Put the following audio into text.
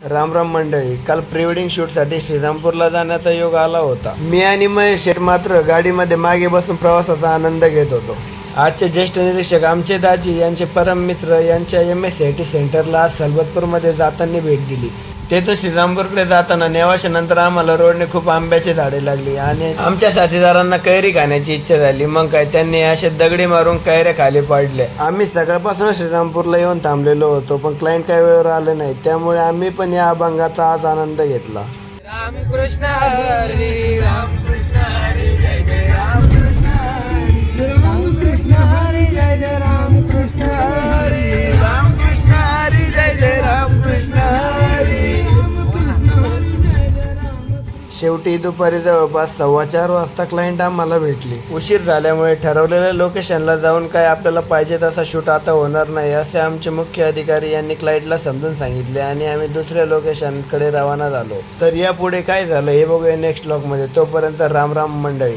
राम राम मंडळी, काल pre wedding शूटसाठी श्रीरामपूरला जाण्याचा योग आला होता. मी आणि महेश शेठ मात्र गाडीमध्ये मागे बसून प्रवासाचा आनंद घेत होतो. आजचे ज्येष्ठ निरीक्षक आमचे दाजी यांचे परम मित्र यांच्या MSCIT सेंटरला आज सलबतपूरमध्ये जाताना भेट दिली. तेथून श्रीरामपूरकडे जाताना नेवाशानंतर आम्हाला रोडने खूप आंब्याची झाडे लागली आणि आमच्या साथीदारांना कैरी खाण्याची इच्छा झाली. मग काय, त्यांनी असे दगडी मारून कैऱ्या खाली पाडल्या. आम्ही सकाळपासून श्रीरामपूरला येऊन थांबलेलो होतो, पण क्लायंट काही वेळेवर आले नाही, त्यामुळे आम्ही पण या अभंगाचा आज आनंद घेतला. रामकृष्ण हरी रामकृष्ण हरी जय जय रामकृष्ण हरी रामकृष्ण हरी जय जय रामकृष्ण हरी रामकृष्ण हरी जय जय रामकृष्ण हरी. शेवटी दुपारी जवळपास 4:15 वाजता क्लायंट आम्हाला भेटली. उशीर झाल्यामुळे ठरवलेल्या लोकेशनला जाऊन काय आपल्याला पाहिजे तसा शूट आता होणार नाही असे आमचे मुख्य अधिकारी यांनी क्लायंटला समजून सांगितले आणि आम्ही दुसऱ्या लोकेशनकडे रवाना झालो. तर यापुढे काय झालं हे बघूया नेक्स्ट व्लॉगमध्ये. तोपर्यंत राम राम मंडळी.